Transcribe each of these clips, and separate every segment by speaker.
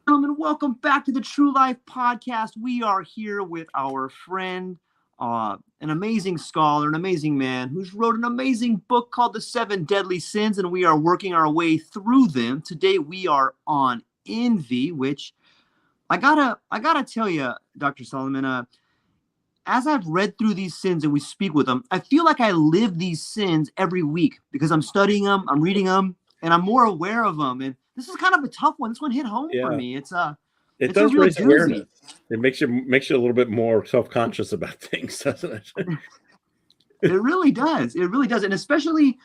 Speaker 1: Gentlemen, welcome back to the True Life Podcast. We are here with our friend, an amazing scholar, an amazing man who's wrote an amazing book called The Seven Deadly Sins, and we are working our way through them. Today we are on envy, which I gotta tell you, Dr. Solomon, as I've read through these sins and we speak with them, I feel like I live these sins every week because I'm studying them, I'm reading them, and I'm more aware of them. And this is kind of a tough one. This one hit home for
Speaker 2: Yeah,
Speaker 1: me.
Speaker 2: it
Speaker 1: It's a
Speaker 2: does
Speaker 1: real
Speaker 2: raise awareness.
Speaker 1: doozy.
Speaker 2: It makes you a little bit more self-conscious about things, doesn't it?
Speaker 1: It really does. It really does. And especially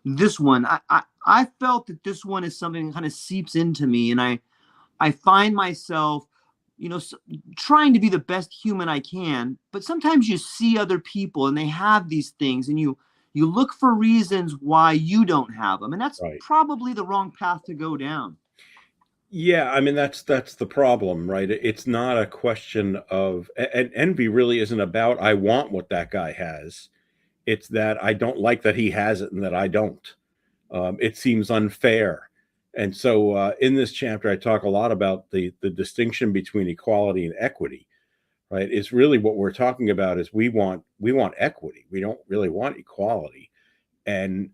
Speaker 1: this one, I felt that this one is something that kind of seeps into me, and I find myself, trying to be the best human I can. But sometimes you see other people and they have these things, and you look for reasons why you don't have them, and that's
Speaker 2: Right.
Speaker 1: probably the wrong path to go down.
Speaker 2: Yeah, I mean that's the problem, right? It's not a question of and envy really isn't about I want what that guy has. It's that I don't like that he has it and that I don't. It seems unfair. And so in this chapter, I talk a lot about the distinction between equality and equity. Right? Is really what we're talking about is we want equity. We don't really want equality. And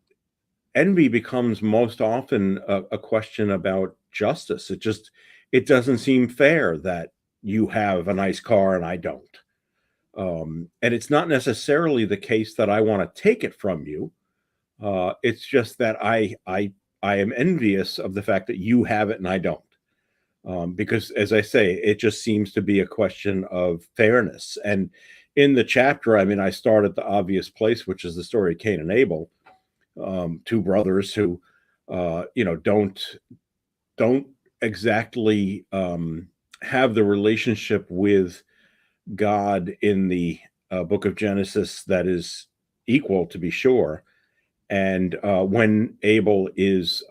Speaker 2: envy becomes most often a question about justice. It doesn't seem fair that you have a nice car and I don't. And it's not necessarily the case that I want to take it from you. It's just that I am envious of the fact that you have it and I don't. Because, as I say, it just seems to be a question of fairness. And in the chapter, I mean, I start at the obvious place, which is the story of Cain and Abel, two brothers who, don't exactly have the relationship with God in the book of Genesis that is equal, to be sure. And when Abel is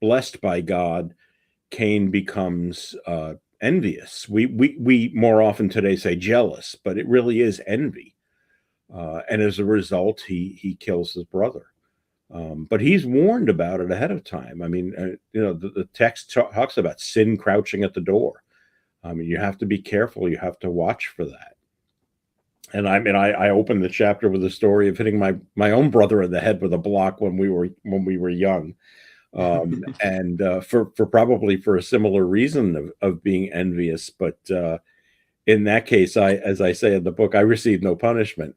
Speaker 2: blessed by God, Cain becomes envious. We more often today say jealous, but it really is envy. And as a result, he kills his brother. But he's warned about it ahead of time. I mean, the text talks about sin crouching at the door. I mean, you have to be careful. You have to watch for that. And I mean, I opened the chapter with a story of hitting my own brother in the head with a block when we were young. And for probably for a similar reason of being envious. But in that case, as I say in the book, I received no punishment.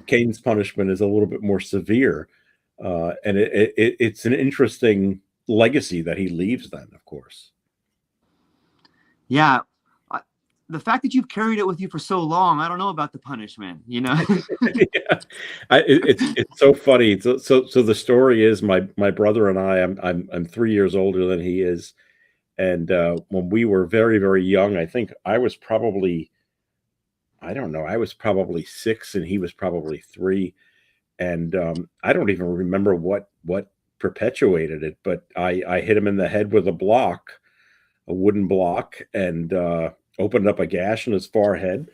Speaker 2: Cain's punishment is a little bit more severe, and it's an interesting legacy that he leaves. Then, of course,
Speaker 1: Yeah. The fact that you've carried it with you for so long, I don't know about the punishment,
Speaker 2: yeah. It's so funny. So the story is my brother and I'm 3 years older than he is. And when we were very, very young, I think I was probably, I don't know, I was probably 6 and he was probably 3. And I don't even remember what perpetuated it, but I hit him in the head with a wooden block, and opened up a gash in his forehead.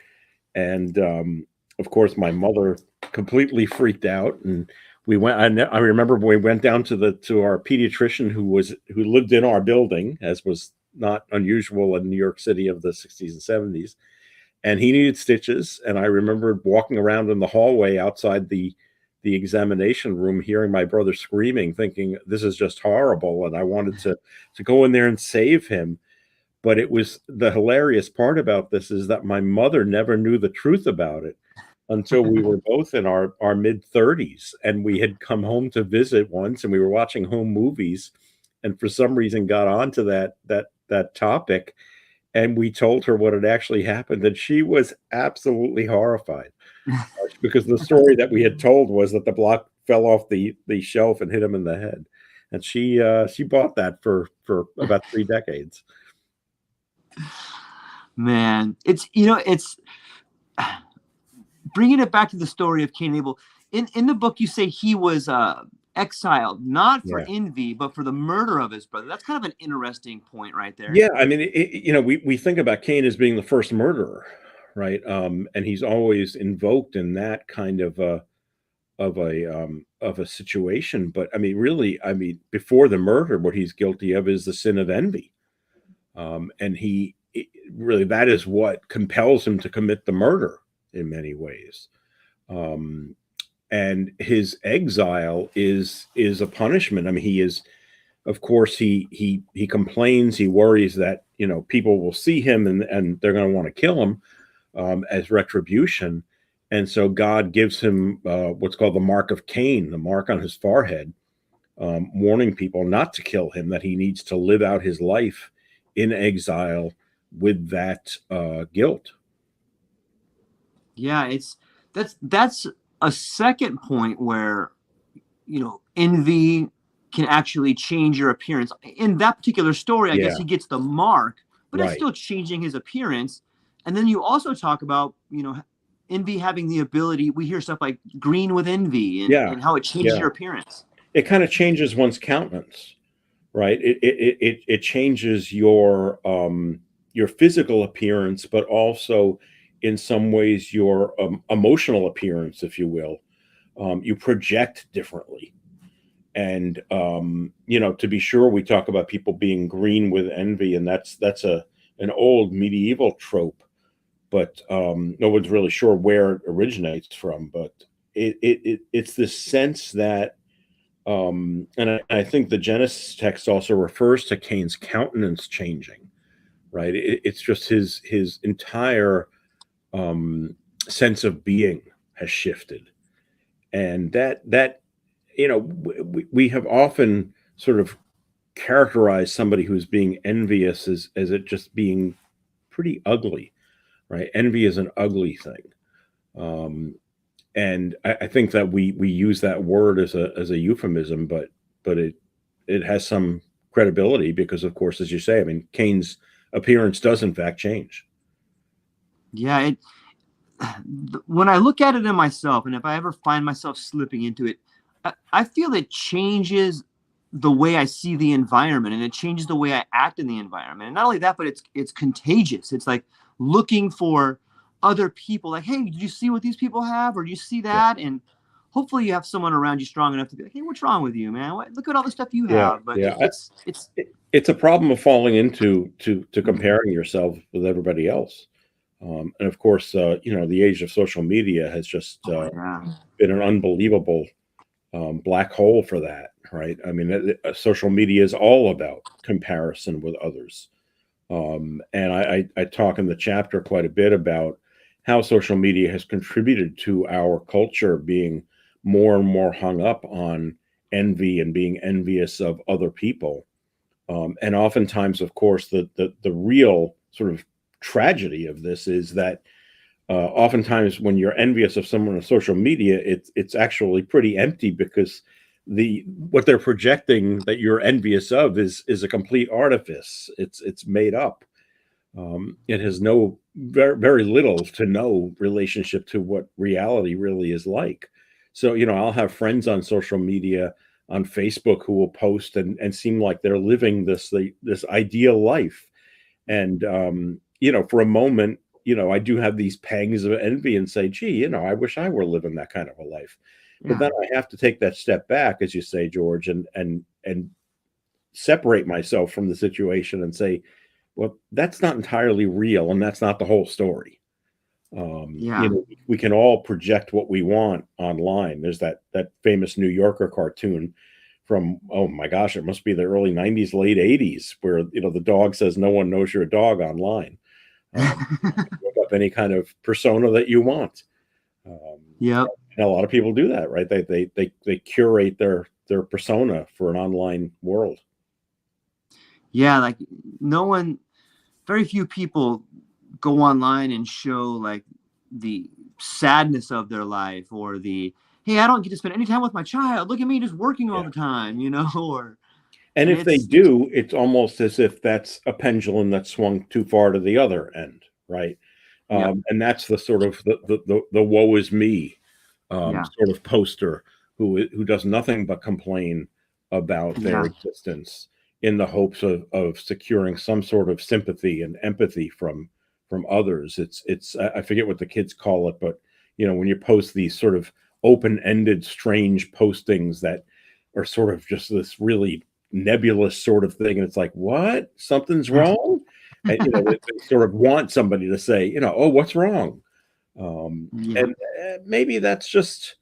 Speaker 2: And of course, my mother completely freaked out, and we went. I remember when we went down to our pediatrician who lived in our building, as was not unusual in New York City of the 60s and 70s, and he needed stitches. And I remember walking around in the hallway outside the examination room, hearing my brother screaming, thinking this is just horrible, and I wanted to go in there and save him. But it was the hilarious part about this is that my mother never knew the truth about it until we were both in our mid 30s, and we had come home to visit once, and we were watching home movies, and for some reason got onto that topic, and we told her what had actually happened, and she was absolutely horrified because the story that we had told was that the block fell off the shelf and hit him in the head, and she bought that for about 3 decades.
Speaker 1: Man, it's bringing it back to the story of Cain and Abel. In the book, you say he was exiled, not for
Speaker 2: Yeah.
Speaker 1: envy, but for the murder of his brother. That's kind of an interesting point right there.
Speaker 2: Yeah, I mean, we think about Cain as being the first murderer, right? And he's always invoked in that kind of a situation. But I mean, really, I mean, before the murder, what he's guilty of is the sin of envy. And really, that is what compels him to commit the murder in many ways. Um, and his exile is a punishment. I mean, he is, of course, he complains, he worries that, people will see him and they're going to want to kill him, as retribution. And so God gives him what's called the mark of Cain, the mark on his forehead, warning people not to kill him, that he needs to live out his life in exile with that guilt.
Speaker 1: Yeah, that's a second point where envy can actually change your appearance. In that particular story, I guess
Speaker 2: Yeah,
Speaker 1: he gets the mark, but it's
Speaker 2: right.
Speaker 1: still changing his appearance. And then you also talk about, envy having the ability, we hear stuff like green with envy
Speaker 2: Yeah,
Speaker 1: and how it changes
Speaker 2: yeah.
Speaker 1: your appearance.
Speaker 2: It kind of changes one's countenance, right? It changes your physical appearance, but also in some ways your emotional appearance, if you will. You project differently. And to be sure, we talk about people being green with envy, and that's an old medieval trope, but no one's really sure where it originates from. But it's this sense that, and I think the Genesis text also refers to Cain's countenance changing, right? It's just his entire sense of being has shifted, and that we have often sort of characterized somebody who's being envious as it just being pretty ugly, right? Envy is an ugly thing. Um, and I think that we use that word as a euphemism, but it has some credibility because, of course, as you say, I mean, Cain's appearance does in fact change.
Speaker 1: Yeah, when I look at it in myself, and if I ever find myself slipping into it, I feel it changes the way I see the environment, and it changes the way I act in the environment. And not only that, but it's contagious. It's like looking for other people. Like, hey, did you see what these people have, or do you see
Speaker 2: Yeah,
Speaker 1: that? And hopefully, you have someone around you strong enough to be like, hey, what's wrong with you, man? Look at all the stuff you
Speaker 2: yeah,
Speaker 1: have. But
Speaker 2: yeah.
Speaker 1: it's
Speaker 2: It's a problem of falling into to comparing yourself with everybody else. And of course, the age of social media has just
Speaker 1: oh yeah,
Speaker 2: been an unbelievable black hole for that, right? I mean, social media is all about comparison with others. And I talk in the chapter quite a bit about how social media has contributed to our culture being more and more hung up on envy and being envious of other people. And oftentimes, of course, the real sort of tragedy of this is that oftentimes when you're envious of someone on social media, it's actually pretty empty because what they're projecting that you're envious of is a complete artifice. It's made up. It has very, very little to no relationship to what reality really is like. So, I'll have friends on social media, on Facebook, who will post and seem like they're living this ideal life. And, for a moment, I do have these pangs of envy and say, gee, I wish I were living that kind of a life. But
Speaker 1: yeah,
Speaker 2: then I have to take that step back, as you say, George, and separate myself from the situation and say, well, that's not entirely real, and that's not the whole story.
Speaker 1: yeah.
Speaker 2: We can all project what we want online. There's that famous New Yorker cartoon from, oh my gosh, it must be the early 90s, late 80s, where the dog says no one knows you're a dog online. Look up any kind of persona that you want. Um,
Speaker 1: Yep.
Speaker 2: and a lot of people do that, right? They curate their persona for an online world.
Speaker 1: Yeah, like very few people go online and show like the sadness of their life, or the, hey, I don't get to spend any time with my child. Look at me just working all
Speaker 2: Yeah.
Speaker 1: the time, or
Speaker 2: And
Speaker 1: and
Speaker 2: if they
Speaker 1: it's
Speaker 2: do, it's almost as if that's a pendulum that swung too far to the other end, right?
Speaker 1: yep,
Speaker 2: And that's the sort of the woe is me
Speaker 1: yeah,
Speaker 2: sort of poster who does nothing but complain about their
Speaker 1: yeah,
Speaker 2: existence in the hopes of securing some sort of sympathy and empathy from others. It's I forget what the kids call it, but when you post these sort of open-ended, strange postings that are sort of just this really nebulous sort of thing, and it's like, what? Something's wrong? and they sort of want somebody to say, oh, what's wrong?
Speaker 1: Yeah.
Speaker 2: And maybe that's just,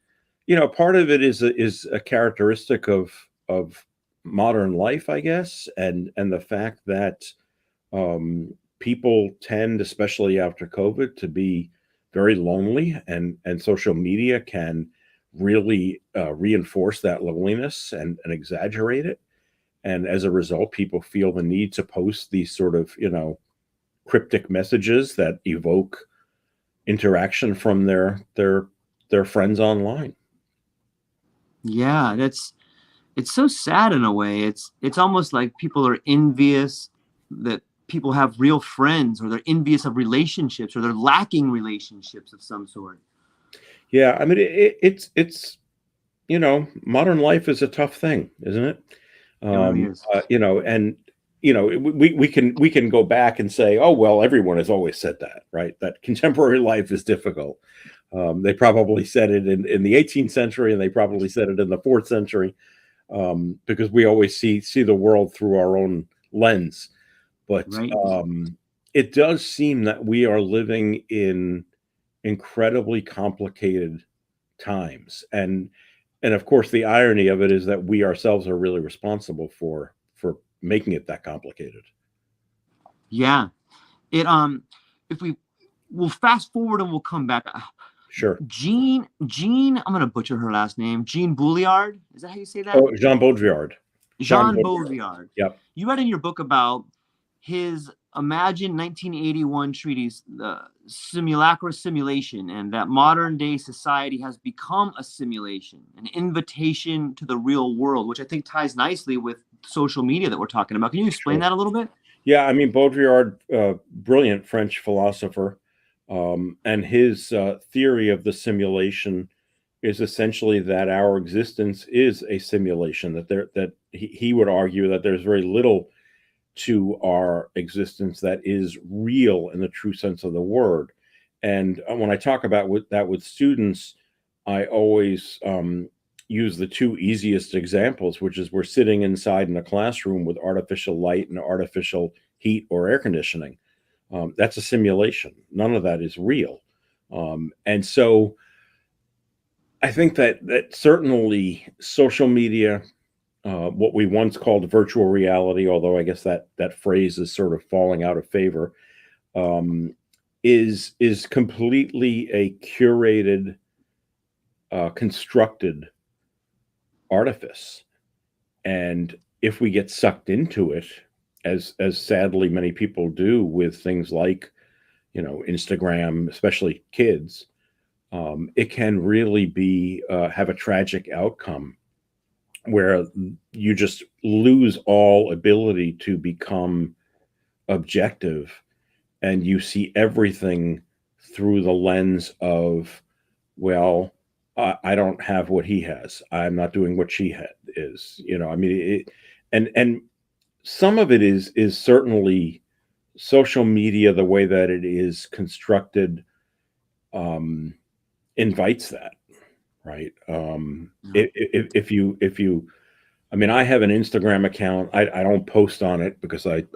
Speaker 2: part of it is a characteristic of modern life, I guess, and the fact that people tend, especially after COVID, to be very lonely, and social media can really reinforce that loneliness and exaggerate it. And as a result, people feel the need to post these sort of, cryptic messages that evoke interaction from their friends online.
Speaker 1: Yeah, it's so sad in a way. It's almost like people are envious that people have real friends, or they're envious of relationships, or they're lacking relationships of some sort.
Speaker 2: Yeah, I mean, it's modern life is a tough thing, isn't it?
Speaker 1: It really is.
Speaker 2: And we can go back and say, oh well, everyone has always said that, right? That contemporary life is difficult. They probably said it in the 18th century, and they probably said it in the 4th century, because we always see the world through our own lens. But
Speaker 1: Right.
Speaker 2: it does seem that we are living in incredibly complicated times, and of course the irony of it is that we ourselves are really responsible for making it that complicated.
Speaker 1: Yeah. It if we'll fast forward and we'll come back.
Speaker 2: Sure.
Speaker 1: Jean, I'm gonna butcher her last name. Jean Bouliard. Is that how you say that?
Speaker 2: Oh, Jean Baudrillard. Jean
Speaker 1: Jean
Speaker 2: Baudrillard.
Speaker 1: Baudrillard.
Speaker 2: Yep.
Speaker 1: You read in your book about his Imagine 1981 treatise, the simulacra simulation, and that modern day society has become a simulation, an invitation to the real world, which I think ties nicely with social media that we're talking about. Can you explain
Speaker 2: Sure.
Speaker 1: that a little bit?
Speaker 2: Yeah, I mean, Baudrillard, brilliant French philosopher, and his theory of the simulation is essentially that our existence is a simulation. That he would argue that there's very little to our existence that is real in the true sense of the word. And when I talk about that with students, I always use the two easiest examples, which is we're sitting inside in a classroom with artificial light and artificial heat or air conditioning. That's a simulation. None of that is real. And so I think that certainly social media, what we once called virtual reality, although I guess that phrase is sort of falling out of favor, is completely a curated, constructed artifice. And if we get sucked into it, as sadly many people do with things like, Instagram, especially kids, it can really be have a tragic outcome where you just lose all ability to become objective, and you see everything through the lens of, well, I don't have what he has. I'm not doing what she is. I mean, and some of it is certainly social media, the way that it is constructed, invites that, right?
Speaker 1: Yeah.
Speaker 2: If you I mean, I have an Instagram account. I don't post on it because I'm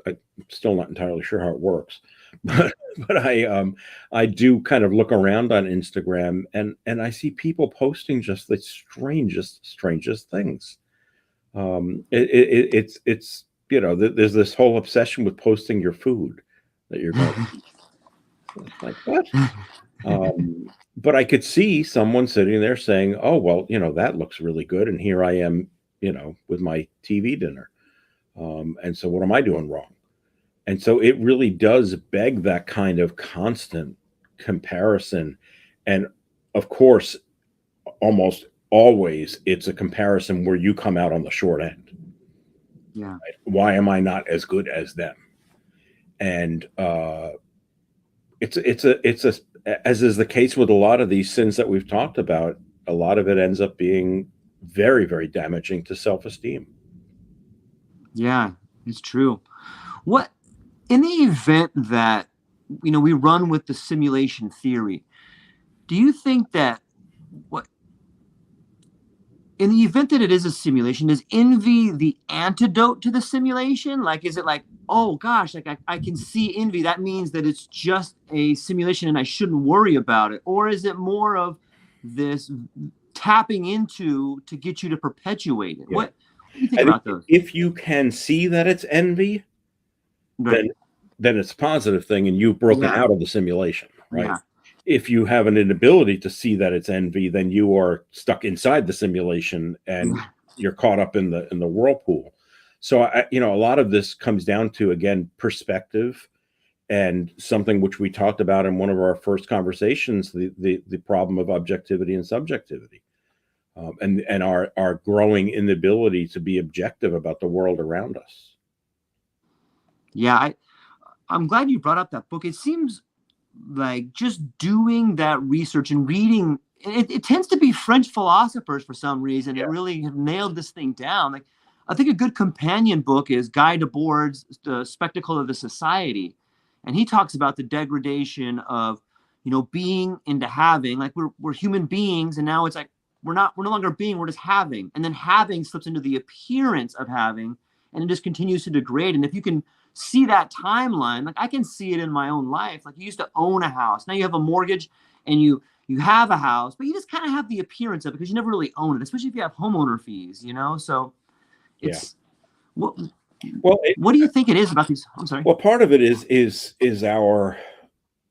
Speaker 2: still not entirely sure how it works, but I do kind of look around on Instagram, and I see people posting just the strangest things. It's there's this whole obsession with posting your food that you're going to eat. It's like, what? But I could see someone sitting there saying, "Oh, well, that looks really good, and here I am, with my TV dinner. And so what am I doing wrong?" And so it really does beg that kind of constant comparison. And of course, almost always it's a comparison where you come out on the short end.
Speaker 1: Yeah.
Speaker 2: Right? Why am I not as good as them? And it's a as is the case with a lot of these sins that we've talked about, a lot of it ends up being very, very damaging to self-esteem.
Speaker 1: Yeah, it's true. What in the event that we run with the simulation theory, do you think that what in the event that it is a simulation, is envy the antidote to the simulation? Like, is it like, oh gosh, like I can see envy. That means that it's just a simulation and I shouldn't worry about it. Or is it more of this tapping into to get you to perpetuate it?
Speaker 2: Yeah.
Speaker 1: What do you think
Speaker 2: I think
Speaker 1: about those?
Speaker 2: if you can see that it's envy,
Speaker 1: Right.
Speaker 2: then it's a positive thing and you've broken
Speaker 1: Yeah.
Speaker 2: out of the simulation, right?
Speaker 1: Yeah.
Speaker 2: If you have an inability to see that it's envy, then you are stuck inside the simulation and
Speaker 1: Yeah.
Speaker 2: you're caught up in the whirlpool. So a lot of this comes down to, again, perspective, and something which we talked about in one of our first conversations, the problem of objectivity and subjectivity, and our growing inability to be objective about the world around us.
Speaker 1: Yeah. I'm glad you brought up that book. It seems like just doing that research and reading it tends to be French philosophers for some reason that
Speaker 2: Yeah,
Speaker 1: really have nailed this thing down. Like, I think a good companion book is Guy Debord's The Spectacle of the Society, and he talks about the degradation of being into having. Like, we're human beings, and now it's like we're no longer being, we're just having, and then having slips into the appearance of having, and it just continues to degrade. And if you can see that timeline, like I can see it in my own life. Like, you used to own a house, now you have a mortgage, and you have a house, but you just kind of have the appearance of it because you never really own it, especially if you have homeowner fees. So
Speaker 2: yeah.
Speaker 1: it's what
Speaker 2: Well,
Speaker 1: what do you think it is about these? I'm sorry.
Speaker 2: part of it is our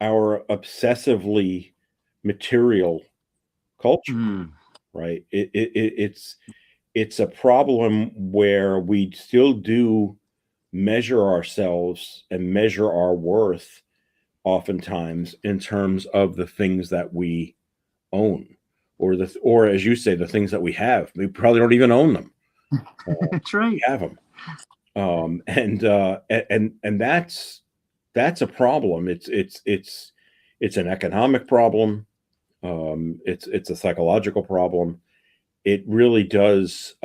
Speaker 2: obsessively material culture,
Speaker 1: Mm,
Speaker 2: right? It's a problem where we still do measure ourselves and measure our worth oftentimes in terms of the things that we own, or as you say, the things that we have. We probably don't even own them.
Speaker 1: that's
Speaker 2: We
Speaker 1: right.
Speaker 2: have them, and that's a problem. It's an economic problem. It's a psychological problem. It really does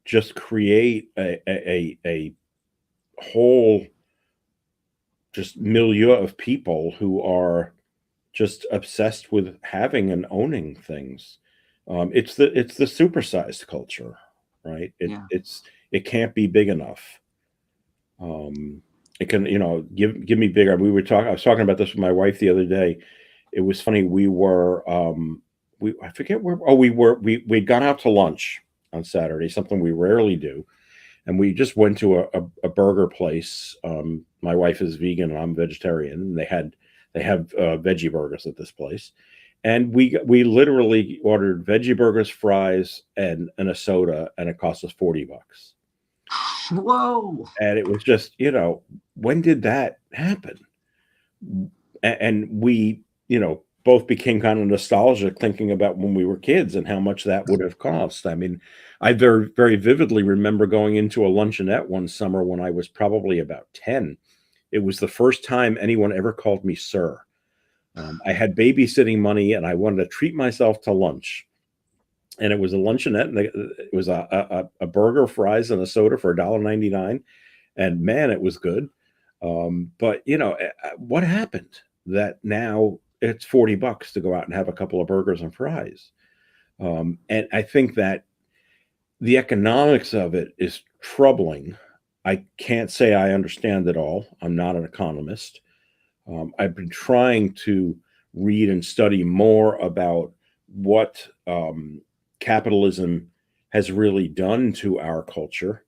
Speaker 2: just create a whole just milieu of people who are just obsessed with having and owning things. It's the supersized culture, right?
Speaker 1: Yeah.
Speaker 2: It can't be big enough. It can, give me bigger. I was talking about this with my wife the other day. It was funny. I forget where. Oh, we'd gone out to lunch on Saturday, something we rarely do, and we just went to a burger place. My wife is vegan and I'm vegetarian, and they have veggie burgers at this place, and we literally ordered veggie burgers, fries, and a soda, and it cost us $40.
Speaker 1: Whoa.
Speaker 2: And it was just, when did that happen? And we, both became kind of nostalgic thinking about when we were kids and how much that would have cost. I mean, I very, very vividly remember going into a luncheonette one summer when I was probably about 10. It was the first time anyone ever called me sir. I had babysitting money and I wanted to treat myself to lunch. And it was a luncheonette, and it was a burger, fries, and a soda for $1.99. And man, it was good. But what happened that now it's $40 to go out and have a couple of burgers and fries? And I think that the economics of it is troubling. I can't say I understand it all. I'm not an economist. I've been trying to read and study more about what capitalism has really done to our culture,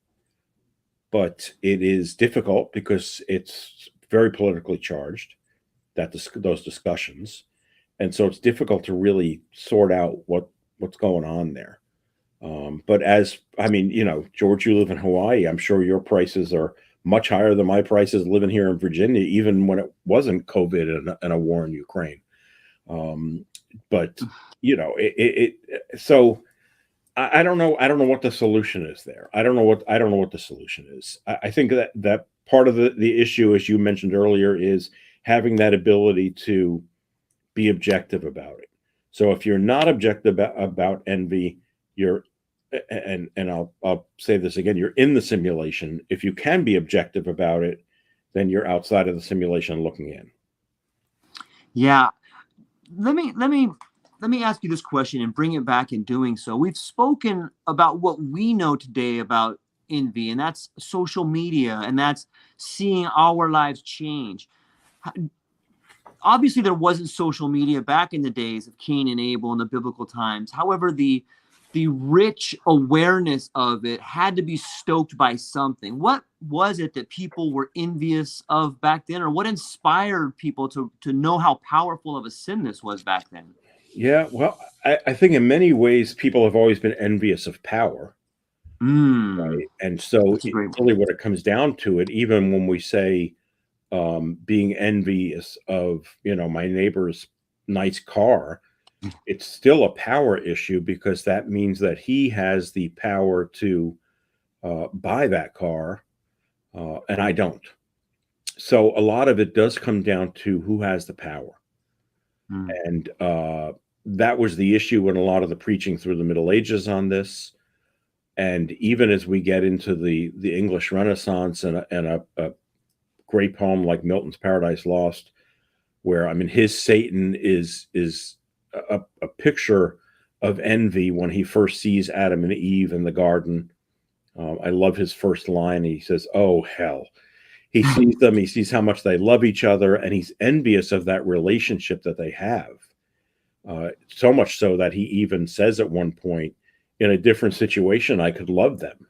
Speaker 2: but it is difficult because it's very politically charged, those discussions, and so it's difficult to really sort out what's going on there. But George, you live in Hawaii. I'm sure your prices are much higher than my prices living here in Virginia, even when it wasn't COVID and a war in Ukraine. But so I don't know. I don't know what the solution is there. I don't know what the solution is. I think that part of the issue, as you mentioned earlier, is having that ability to be objective about it. So if you're not objective about envy, and I'll say this again, you're in the simulation. If you can be objective about it, then you're outside of the simulation looking in.
Speaker 1: Yeah. Let me let me ask you this question and bring it back in doing so. We've spoken about what we know today about envy, and that's social media, and that's seeing our lives change. Obviously, there wasn't social media back in the days of Cain and Abel in the biblical times. However, the rich awareness of it had to be stoked by something. What was it that people were envious of back then, or what inspired people to know how powerful of a sin this was back then?
Speaker 2: Yeah, well, I think in many ways people have always been envious of power,
Speaker 1: Mm,
Speaker 2: right? And so
Speaker 1: that's a great one.
Speaker 2: really what it comes down to it, even when we say being envious of, my neighbor's nice car, it's still a power issue because that means that he has the power to buy that car, and I don't. So a lot of it does come down to who has the power.
Speaker 1: Mm,
Speaker 2: And that was the issue in a lot of the preaching through the Middle Ages on this. And even as we get into the English Renaissance and a great poem like Milton's Paradise Lost, where I mean his Satan is a picture of envy when he first sees Adam and Eve in the garden. I love his first line. He says, "Oh hell." He sees them. He sees how much they love each other, and he's envious of that relationship that they have. So much so that he even says at one point, in a different situation, I could love them,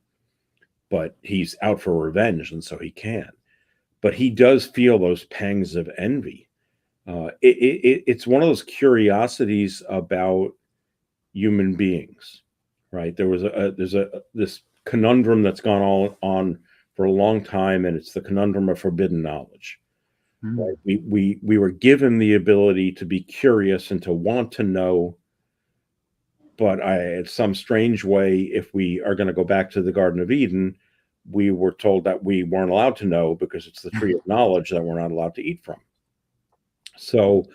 Speaker 2: but he's out for revenge, and so he can't. But he does feel those pangs of envy. It's one of those curiosities about human beings, right? There's this conundrum that's gone on for a long time, and it's the conundrum of forbidden knowledge.
Speaker 1: mm,
Speaker 2: Right? We were given the ability to be curious and to want to know, but in some strange way, if we are going to go back to the Garden of Eden, we were told that we weren't allowed to know because it's the tree of knowledge that we're not allowed to eat from. So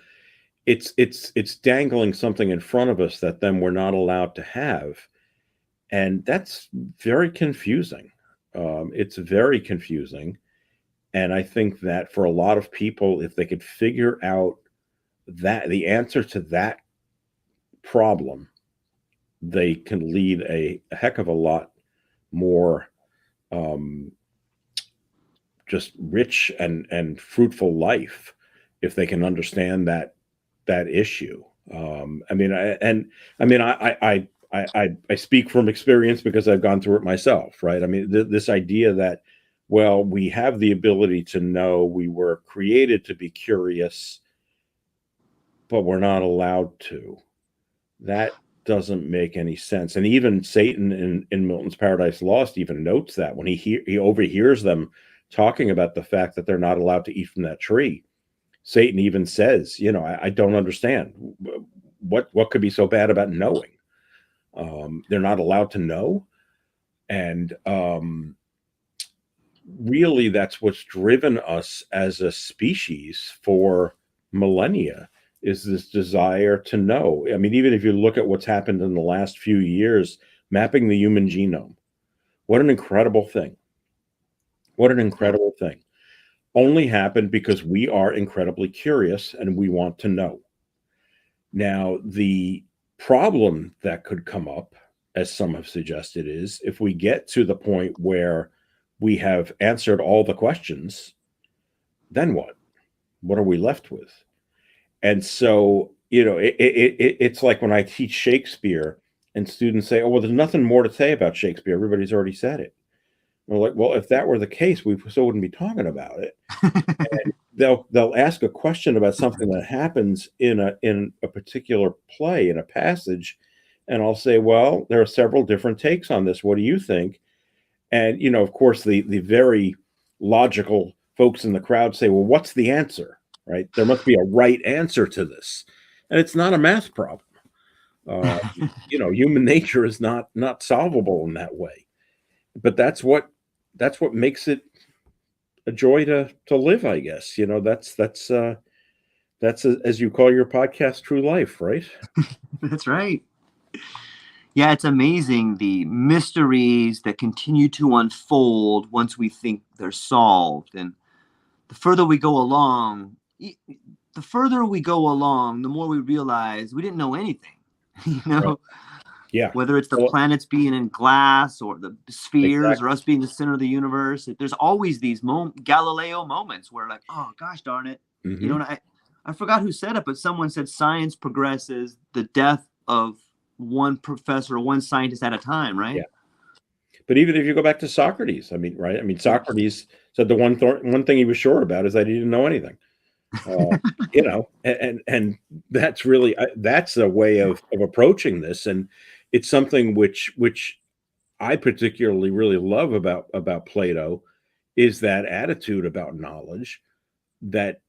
Speaker 2: it's dangling something in front of us that then we're not allowed to have, and that's very confusing. It's very confusing, and I think that for a lot of people, if they could figure out that the answer to that problem, they can lead a heck of a lot more um, just rich and fruitful life if they can understand that issue. I mean, I speak from experience because I've gone through it myself, right? I mean, this idea that, well, we have the ability to know, we were created to be curious, but we're not allowed to. That doesn't make any sense. And even Satan in Milton's Paradise Lost even notes that when he overhears them talking about the fact that they're not allowed to eat from that tree. Satan even says, I don't understand what could be so bad about knowing. They're not allowed to know, and really, that's what's driven us as a species for millennia, is this desire to know. I mean, even if you look at what's happened in the last few years, mapping the human genome, what an incredible thing. What an
Speaker 1: yeah.
Speaker 2: incredible thing. Only happened because we are incredibly curious and we want to know. Now, the problem that could come up, as some have suggested, is if we get to the point where we have answered all the questions, then what? What are we left with? And so, it's like when I teach Shakespeare and students say, "Oh, well, there's nothing more to say about Shakespeare. Everybody's already said it." We're like, well, if that were the case, we still wouldn't be talking about it. They'll ask a question about something that happens in a particular play, in a passage, and I'll say, well, there are several different takes on this. What do you think? And of course, the very logical folks in the crowd say, well, what's the answer? Right? There must be a right answer to this, and it's not a math problem. Uh, Human nature is not solvable in that way. But that's what makes it a joy to live, I guess. That's as you call your podcast, True Life, right?
Speaker 1: That's right. Yeah, it's amazing the mysteries that continue to unfold once we think they're solved. And the further we go along, the the further we go along, the more we realize we didn't know anything. you
Speaker 2: Right.
Speaker 1: know,
Speaker 2: Yeah.
Speaker 1: whether it's the
Speaker 2: Well,
Speaker 1: planets being in glass or the spheres or
Speaker 2: exactly.
Speaker 1: us being the center of the universe. There's always these Galileo moments where, like, oh gosh darn it, you know.
Speaker 2: Hmm.
Speaker 1: And I forgot who said it, but someone said science progresses the death of one professor, one scientist at a time, right?
Speaker 2: Yeah. But even if you go back to Socrates, I mean, right? I mean, Socrates said the one thing he was sure about is that he didn't know anything. Uh, and that's really that's a way of approaching this, and it's something which I particularly really love about Plato is that attitude about knowledge, that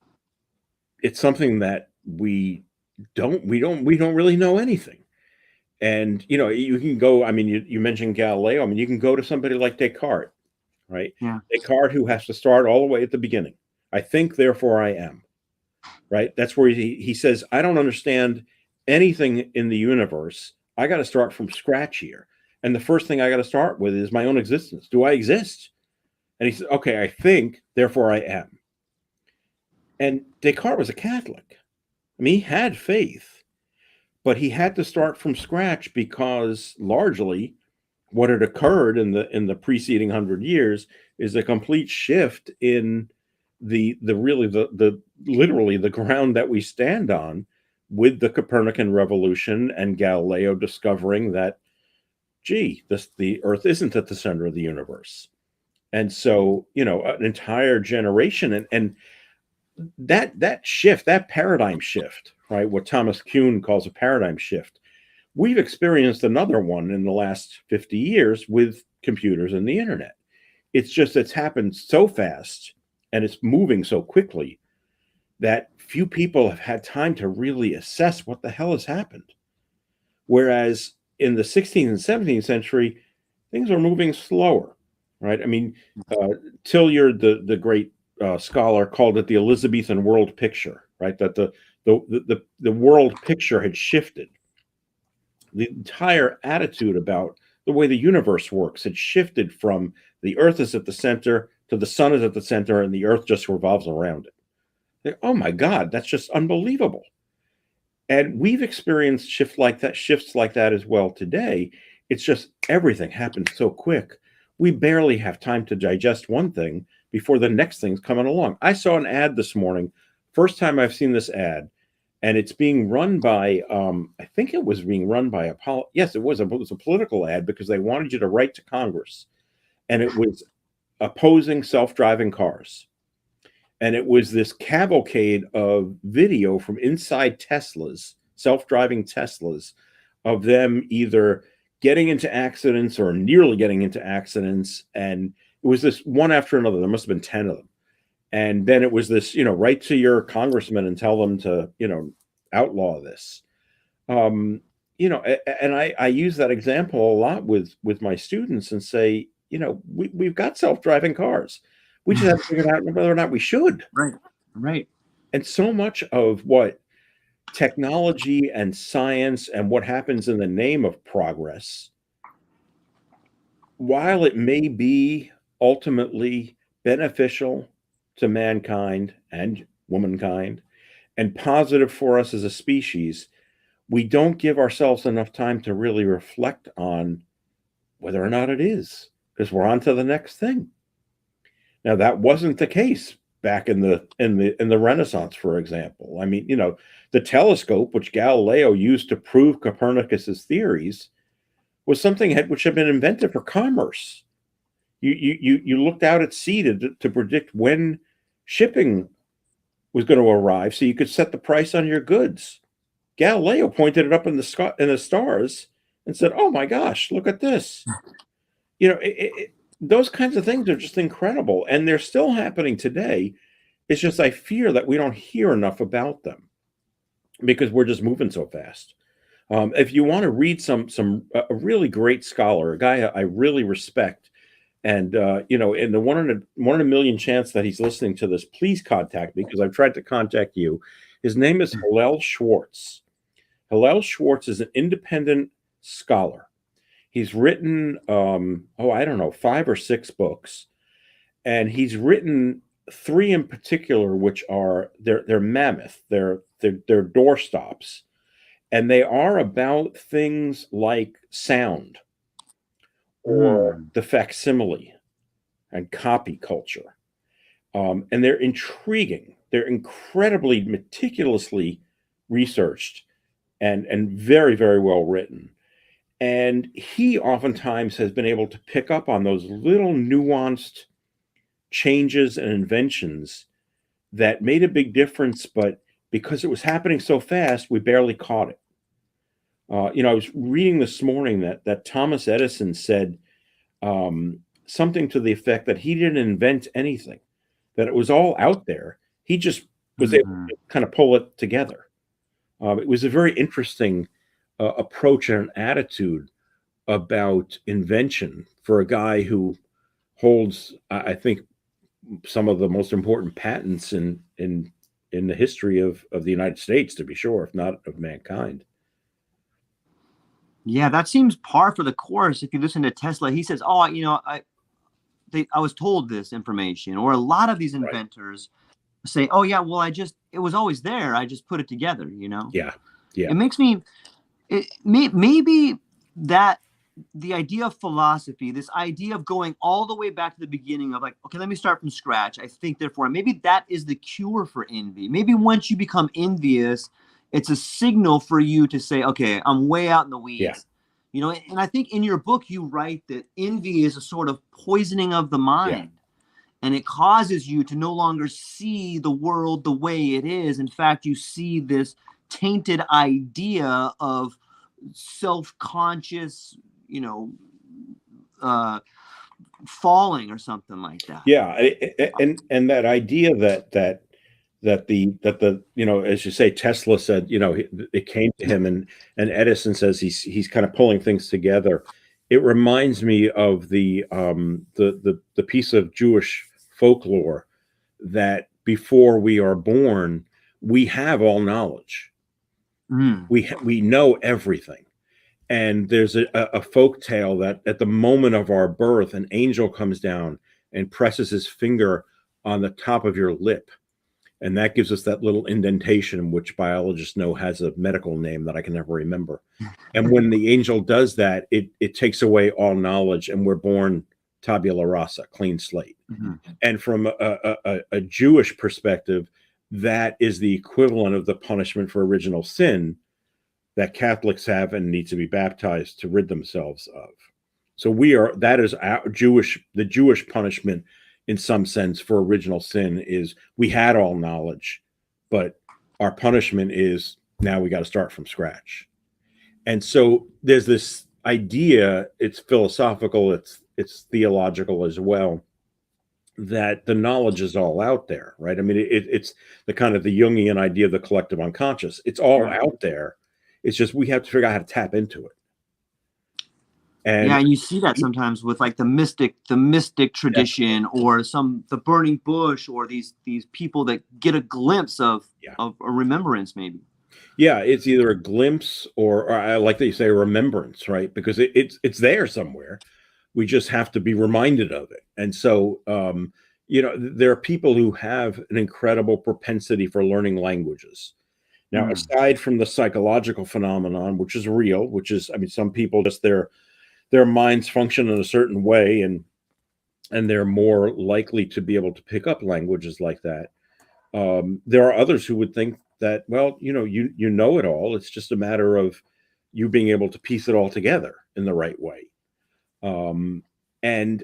Speaker 2: it's something that we don't really know anything. And you can go, I mean, you mentioned Galileo. I mean, you can go to somebody like Descartes, right?
Speaker 1: Yeah.
Speaker 2: Descartes, who has to start all the way at the beginning. I think, therefore I am. Right? That's where he says, I don't understand anything in the universe. I got to start from scratch here. And the first thing I got to start with is my own existence. Do I exist? And he said, okay, I think, therefore I am. And Descartes was a Catholic. I mean, he had faith, but he had to start from scratch because largely what had occurred in the preceding 100 years is a complete shift in the really the literally the ground that we stand on, with the Copernican revolution and Galileo discovering that, gee, the Earth isn't at the center of the universe. And so, an entire generation, and that shift, that paradigm shift, right? What Thomas Kuhn calls a paradigm shift. We've experienced another one in the last 50 years with computers and the internet. It's happened so fast and it's moving so quickly that few people have had time to really assess what the hell has happened. Whereas in the 16th and 17th century, things are moving slower, right? I mean, Tilliard, the great scholar, called it the Elizabethan world picture, right? That the world picture had shifted. The entire attitude about the way the universe works had shifted from the Earth is at the center to the sun is at the center and the Earth just revolves around it. Oh my God, that's just unbelievable. And we've experienced shifts like that as well today. It's just everything happens so quick. We barely have time to digest one thing before the next thing's coming along. I saw an ad this morning, first time I've seen this ad, and it's being run by, I think it was being run by yes, it was a political ad because they wanted you to write to Congress, and it was opposing self-driving cars. And it was this cavalcade of video from inside Teslas, self-driving Teslas, of them either getting into accidents or nearly getting into accidents. And it was this one after another. There must have been 10 of them. And then it was this, write to your congressman and tell them to, outlaw this. And I use that example a lot with my students and say, we've got self-driving cars. We just haven't figured out whether or not we should.
Speaker 1: Right. Right.
Speaker 2: And so much of what technology and science and what happens in the name of progress, while it may be ultimately beneficial to mankind and womankind and positive for us as a species, we don't give ourselves enough time to really reflect on whether or not it is, because we're on to the next thing. Now, that wasn't the case back in the Renaissance, for example. I mean, the telescope, which Galileo used to prove Copernicus's theories, was something which had been invented for commerce. You looked out at sea to predict when shipping was going to arrive, so you could set the price on your goods. Galileo pointed it up in the stars and said, "Oh my gosh, look at this!" Those kinds of things are just incredible, and they're still happening today. It's just I fear that we don't hear enough about them because we're just moving so fast. If you want to read a really great scholar, a guy I really respect, and in the one in a million chance that he's listening to this, please contact me because I've tried to contact you. His name is Hillel Schwartz. Hillel Schwartz is an independent scholar. He's written, I don't know, 5 or 6 books, and he's written three in particular, which are they're mammoth, they're doorstops, and they are about things like sound or
Speaker 1: Mm.
Speaker 2: the facsimile and copy culture. And they're intriguing. They're incredibly meticulously researched and very, very well written. And he oftentimes has been able to pick up on those little nuanced changes and inventions that made a big difference, but because it was happening so fast, we barely caught it. I was reading this morning that Thomas Edison said something to the effect that he didn't invent anything, that it was all out there. He just was able
Speaker 1: Mhm.
Speaker 2: to kind of pull it together. It was a very interesting approach and attitude about invention for a guy who holds, I think, some of the most important patents in the history of the United States, to be sure, if not of mankind.
Speaker 1: Yeah, that seems par for the course. If you listen to Tesla, he says, "Oh, I was told this information." Or a lot of these
Speaker 2: Right.
Speaker 1: inventors say, "Oh yeah, well, it was always there. I just put it together."
Speaker 2: Yeah. Yeah.
Speaker 1: It makes me maybe that the idea of philosophy, this idea of going all the way back to the beginning of like, okay, let me start from scratch. I think, therefore, maybe that is the cure for envy. Maybe once you become envious, it's a signal for you to say, okay, I'm way out in the
Speaker 2: Yeah.
Speaker 1: weeds. And I think in your book, you write that envy is a sort of poisoning of the
Speaker 2: Yeah.
Speaker 1: mind. And it causes you to no longer see the world the way it is. In fact, you see this tainted idea of self-conscious, you know, uh, falling or something like that.
Speaker 2: Yeah, and that idea that the as you say, Tesla said, it came to him, and Edison says he's kind of pulling things together. It reminds me of the piece of Jewish folklore that before we are born, we have all knowledge.
Speaker 1: Mm.
Speaker 2: We know everything. And there's a folk tale that at the moment of our birth, an angel comes down and presses his finger on the top of your lip. And that gives us that little indentation, which biologists know has a medical name that I can never remember. And when the angel does that, it takes away all knowledge, and we're born tabula rasa, clean slate.
Speaker 1: Mhm.
Speaker 2: And from a Jewish perspective, that is the equivalent of the punishment for original sin that Catholics have and need to be baptized to rid themselves of. So that is the Jewish punishment in some sense for original sin is we had all knowledge, but our punishment is now we got to start from scratch. And so there's this idea, it's philosophical, it's theological as well, that the knowledge is all out there, right? I mean, it's the kind of the Jungian idea of the collective unconscious. It's all
Speaker 1: Right.
Speaker 2: out there. It's just we have to figure out how to tap into it.
Speaker 1: Yeah,
Speaker 2: And
Speaker 1: and you see that sometimes with like the mystic
Speaker 2: yeah,
Speaker 1: tradition, or the burning bush, or these people that get a glimpse of
Speaker 2: yeah,
Speaker 1: a remembrance, maybe.
Speaker 2: yeah, it's either a glimpse or I like that you say remembrance, right? Because it's there somewhere. We just have to be reminded of it. And so, there are people who have an incredible propensity for learning languages. Now,
Speaker 1: Mm.
Speaker 2: aside from the psychological phenomenon, which is real, which is, I mean, some people just their minds function in a certain way, and they're more likely to be able to pick up languages like that. There are others who would think that, well, you know it all. It's just a matter of you being able to piece it all together in the right way. And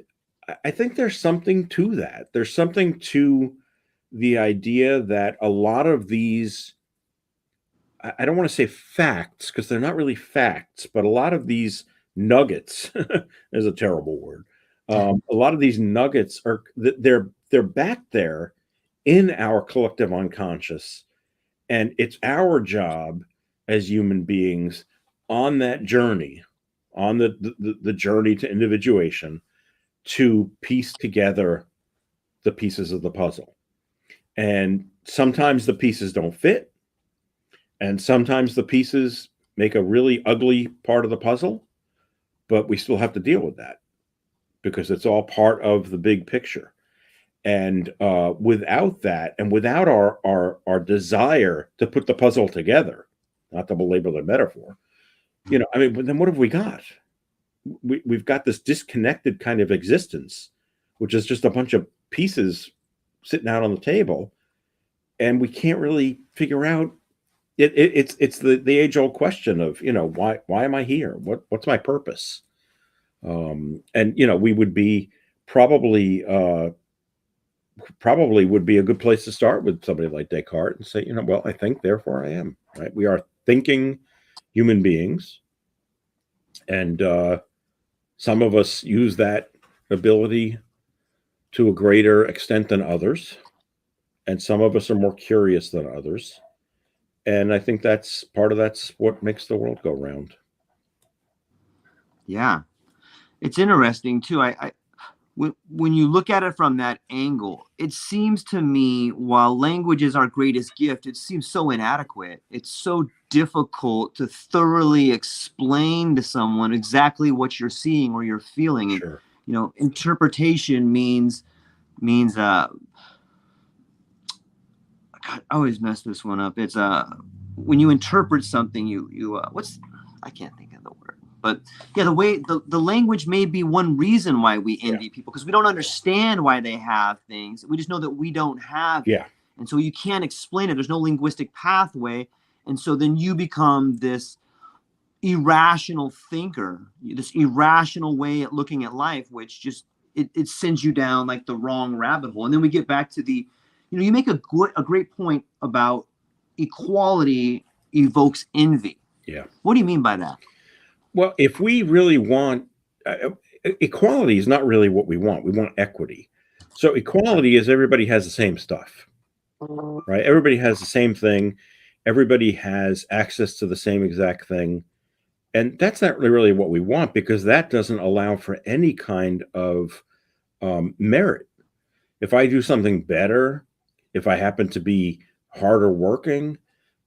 Speaker 2: I think there's something to that. There's something to the idea that a lot of these, I don't want to say facts because they're not really facts, but a lot of these nuggets is a terrible word. A lot of these nuggets they're back there in our collective unconscious, and it's our job as human beings on that journey, on the journey to individuation, to piece together the pieces of the puzzle. And sometimes the pieces don't fit, and sometimes the pieces make a really ugly part of the puzzle, but we still have to deal with that because it's all part of the big picture. And without that, and without our desire to put the puzzle together, not to belabor the metaphor, I mean, then what have we got? We've got this disconnected kind of existence, which is just a bunch of pieces sitting out on the table, and we can't really figure out it's the age old question of why am I here? What's my purpose? And we would be probably would be a good place to start with somebody like Descartes and say, well, I think, therefore I am. Right? We are thinking human beings, and some of us use that ability to a greater extent than others, and some of us are more curious than others. And I think that's what makes the world go round.
Speaker 1: Yeah, it's interesting too. When you look at it from that angle, it seems to me, while language is our greatest gift, it seems so inadequate. It's so difficult to thoroughly explain to someone exactly what you're seeing or you're feeling.
Speaker 2: Sure.
Speaker 1: And, interpretation means God, I always mess this one up. It's when you interpret something, I can't think of the word. But yeah, the way the language may be one reason why we envy people, because we don't understand why they have things. We just know that we don't have it. And so you can't explain it. There's no linguistic pathway. And so then you become this irrational thinker, this irrational way at looking at life, which just it sends you down like the wrong rabbit hole. And then we get back to you make a great point about equality evokes envy.
Speaker 2: Yeah.
Speaker 1: What do you mean by that?
Speaker 2: Well, if we really want equality is not really what we want. We want equity. So equality is everybody has the same stuff, right? Everybody has the same thing. Everybody has access to the same exact thing. And that's not really what we want, because that doesn't allow for any kind of merit. If I do something better, if I happen to be harder working,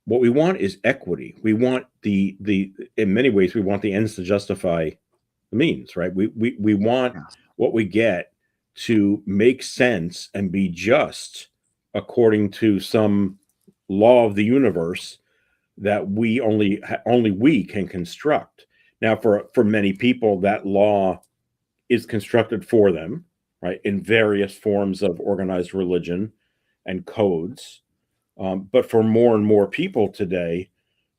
Speaker 2: what we want is equity. We want in many ways, we want the ends to justify the means, right? We want what we get to make sense and be just according to some law of the universe that only we can construct. Now, for many people, that law is constructed for them, right, in various forms of organized religion and codes. But for more and more people today,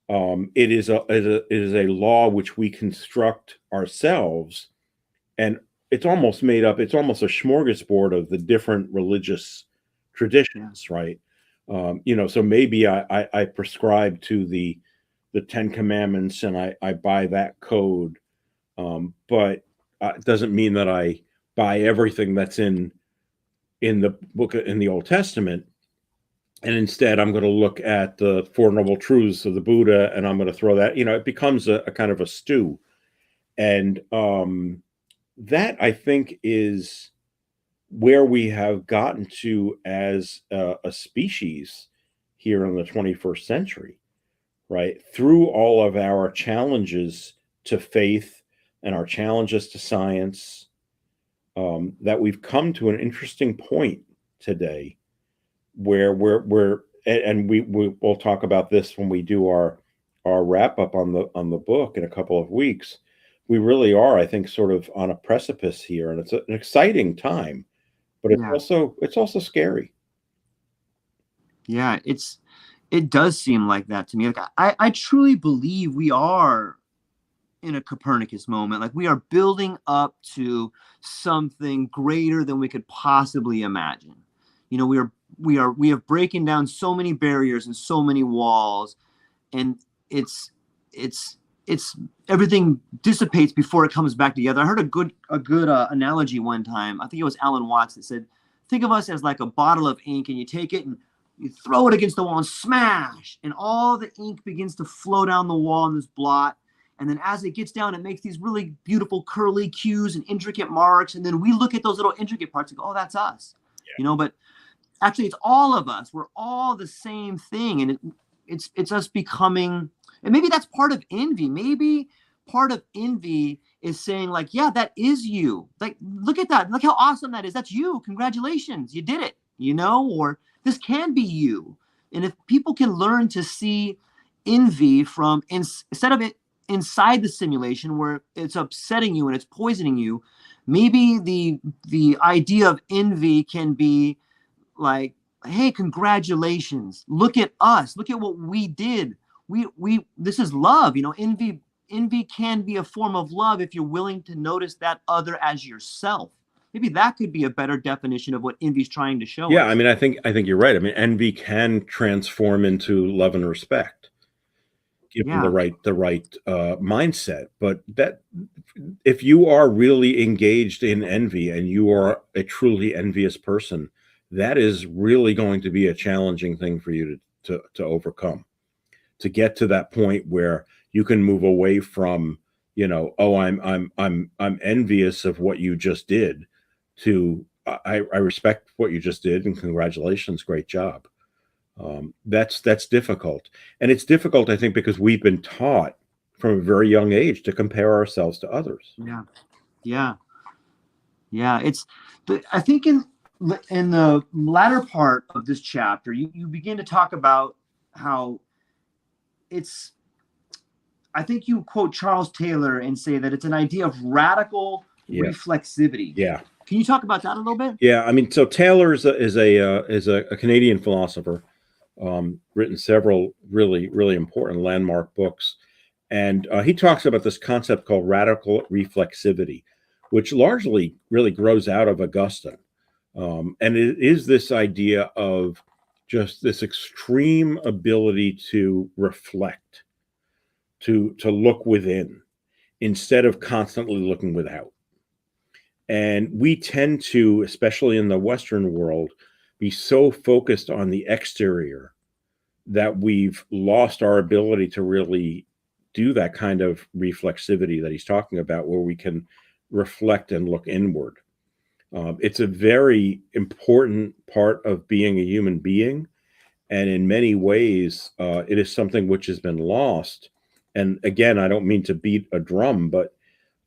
Speaker 2: it is a law which we construct ourselves, and it's almost made up. It's almost a smorgasbord of the different religious traditions, right? So maybe I prescribe to the Ten Commandments, and I buy that code, but it doesn't mean that I buy everything that's in the book in the Old Testament. And instead, I'm going to look at the Four Noble Truths of the Buddha, and I'm going to throw that. It becomes a kind of a stew, and that, I think, is where we have gotten to as a species here in the 21st century, right? Through all of our challenges to faith and our challenges to science, that we've come to an interesting point today where we'll talk about this when we do our wrap up on the book in a couple of weeks. We really are, I think, sort of on a precipice here, and it's an exciting time, but it's also scary.
Speaker 1: Yeah, it does seem like that to me. Like I truly believe we are in a Copernicus moment. Like we are building up to something greater than we could possibly imagine. We have breaking down so many barriers and so many walls, and it's everything dissipates before it comes back together. I heard a good analogy one time. I think it was Alan Watts that said, think of us as like a bottle of ink, and you take it and you throw it against the wall and smash, and all the ink begins to flow down the wall in this blot. And then as it gets down, it makes these really beautiful curly cues and intricate marks. And then we look at those little intricate parts and go, oh, that's us. But actually it's all of us. We're all the same thing. And it's us becoming, and maybe that's part of envy. Maybe part of envy is saying like, yeah, that is you. Like, look at that. Look how awesome that is. That's you. Congratulations. You did it, or this can be you. And if people can learn to see envy from instead of it inside the simulation where it's upsetting you and it's poisoning you, maybe the idea of envy can be like, hey, congratulations. Look at us. Look at what we did. We this is love. Envy can be a form of love if you're willing to notice that other as yourself. Maybe that could be a better definition of what envy is trying to show
Speaker 2: Yeah,
Speaker 1: us.
Speaker 2: I mean, I think you're right. I mean, envy can transform into love and respect, given
Speaker 1: Yeah.
Speaker 2: the right mindset. But that if you are really engaged in envy and you are a truly envious person, that is really going to be a challenging thing for you to overcome. To get to that point where you can move away from, oh, I'm envious of what you just did, to I respect what you just did and congratulations, great job. That's difficult, and it's difficult, I think, because we've been taught from a very young age to compare ourselves to others.
Speaker 1: Yeah. Yeah. Yeah. I think in the latter part of this chapter, you begin to talk about how it's, I think you quote Charles Taylor and say that it's an idea of radical
Speaker 2: Yeah,
Speaker 1: reflexivity.
Speaker 2: yeah,
Speaker 1: Can you talk about that a little bit?
Speaker 2: yeah. I mean, so Taylor is a Canadian philosopher, written several really important landmark books. And he talks about this concept called radical reflexivity, which largely really grows out of Augustine. And it is this idea of just this extreme ability to reflect, to look within instead of constantly looking without. And we tend to, especially in the Western world, be so focused on the exterior that we've lost our ability to really do that kind of reflexivity that he's talking about, where we can reflect and look inward. It's a very important part of being a human being. And in many ways, it is something which has been lost. And again, I don't mean to beat a drum, but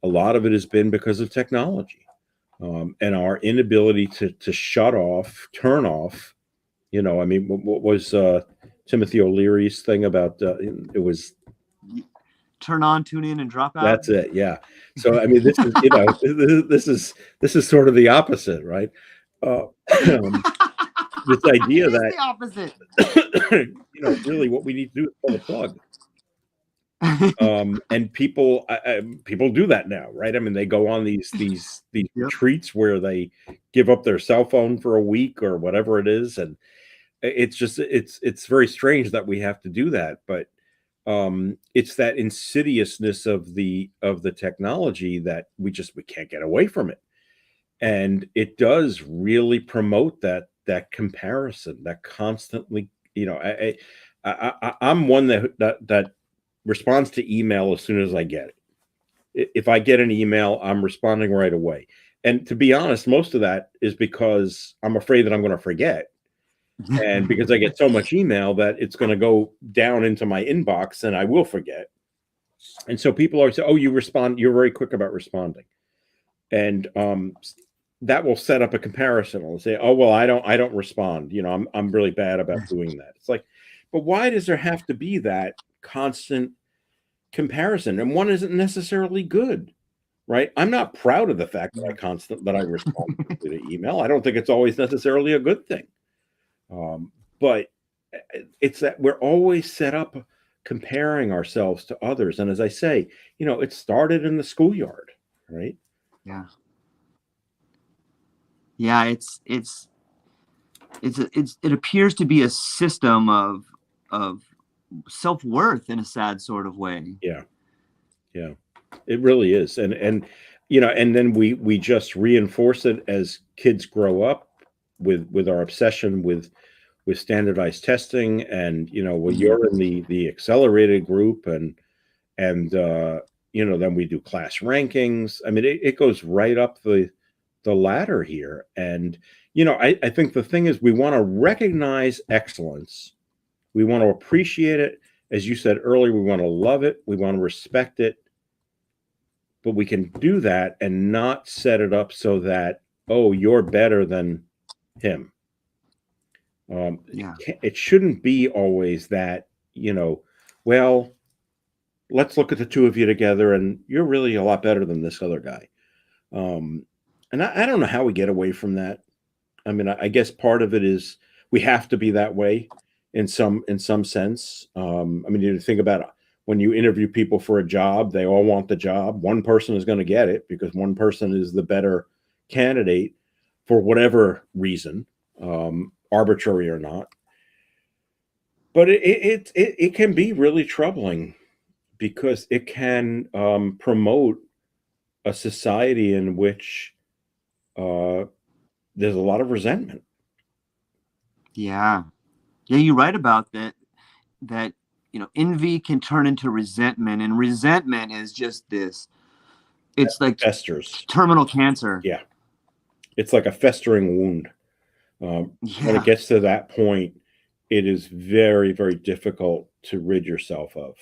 Speaker 2: a lot of it has been because of technology, and our inability to shut off, turn off. I mean, what was Timothy O'Leary's thing about? It was
Speaker 1: Turn on, tune in, and drop out.
Speaker 2: That's it. Yeah. So I mean, this is this is sort of the opposite, right? Uh, this idea
Speaker 1: It is
Speaker 2: that
Speaker 1: the opposite.
Speaker 2: really what we need to do is pull the plug. And people do that now, right? I mean, they go on these
Speaker 1: Yep.
Speaker 2: retreats where they give up their cell phone for a week or whatever it is, and it's very strange that we have to do that, but it's that insidiousness of the technology that we can't get away from it, and it does really promote that comparison, that constantly. I'm one that responds to email as soon as I get it. If I get an email, I'm responding right away. And to be honest, most of that is because I'm afraid that I'm going to forget. And because I get so much email that it's going to go down into my inbox and I will forget. And so people always say, oh, you're very quick about responding. And that will set up a comparison. I'll say, oh, well, I don't respond. I'm really bad about doing that. It's like, but why does there have to be that constant comparison? And one isn't necessarily good, right? I'm not proud of the fact that I respond to the email. I don't think it's always necessarily a good thing. But it's that we're always set up comparing ourselves to others. And as I say, it started in the schoolyard, right?
Speaker 1: Yeah. Yeah. It appears to be a system of self-worth in a sad sort of way.
Speaker 2: Yeah. Yeah, it really is. And then we just reinforce it as kids grow up with our obsession with standardized testing. And well, you're in the accelerated group, and then we do class rankings. I mean, it goes right up the ladder here. And I think the thing is, we want to recognize excellence, we want to appreciate it, as you said earlier, we want to love it, we want to respect it, but we can do that and not set it up so that, oh, you're better than him.
Speaker 1: Yeah.
Speaker 2: It shouldn't be always that, well, let's look at the two of you together and you're really a lot better than this other guy. Um, and I don't know how we get away from that. I mean, I guess part of it is we have to be that way in some sense. I mean, you think about it, when you interview people for a job, they all want the job. One person is going to get it because one person is the better candidate for whatever reason, arbitrary or not. But it can be really troubling because it can promote a society in which there's a lot of resentment.
Speaker 1: Yeah. Yeah, you're right about that. That, envy can turn into resentment, and resentment is just this. It's like
Speaker 2: Festers.
Speaker 1: terminal cancer.
Speaker 2: Yeah. It's like a festering wound. When
Speaker 1: Yeah.
Speaker 2: it gets to that point, it is very, very difficult to rid yourself of.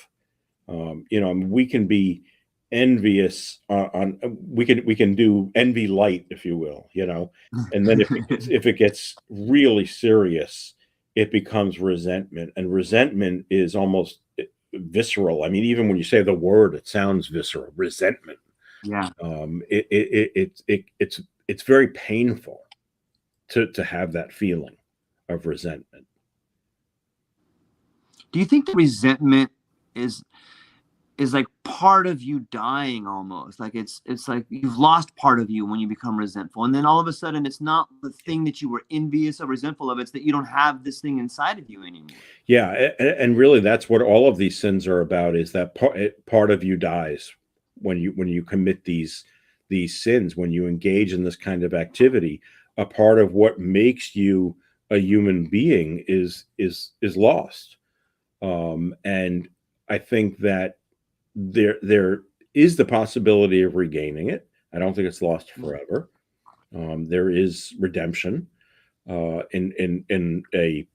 Speaker 2: I mean, we can be envious we can do envy light, if you will, and then if it gets really serious, it becomes resentment, and resentment is almost visceral. I mean, even when you say the word, it sounds visceral. Resentment.
Speaker 1: Yeah.
Speaker 2: It's very painful to have that feeling of resentment.
Speaker 1: Do you think the resentment is like part of you dying almost? Like it's like you've lost part of you when you become resentful. And then all of a sudden it's not the thing that you were envious or resentful of. It's that you don't have this thing inside of you anymore.
Speaker 2: Yeah. And really that's what all of these sins are about, is that part of you dies when you commit these sins, when you engage in this kind of activity. A part of what makes you a human being is lost. And I think that there is the possibility of regaining it. I don't think it's lost forever. There is redemption in a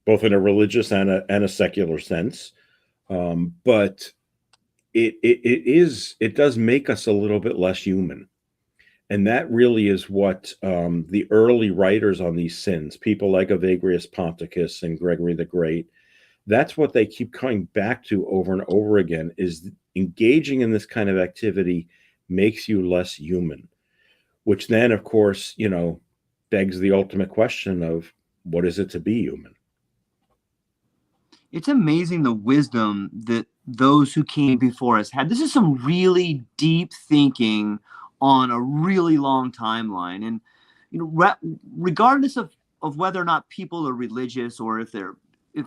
Speaker 2: both in a religious and a secular sense, but it does make us a little bit less human, and that really is what the early writers on these sins, people like Evagrius Ponticus and Gregory the Great, that's what they keep coming back to over and over again, is engaging in this kind of activity makes you less human, which then, of course, begs the ultimate question of what is it to be human?
Speaker 1: It's amazing the wisdom that those who came before us had. This is some really deep thinking on a really long timeline. And, regardless of whether or not people are religious, or if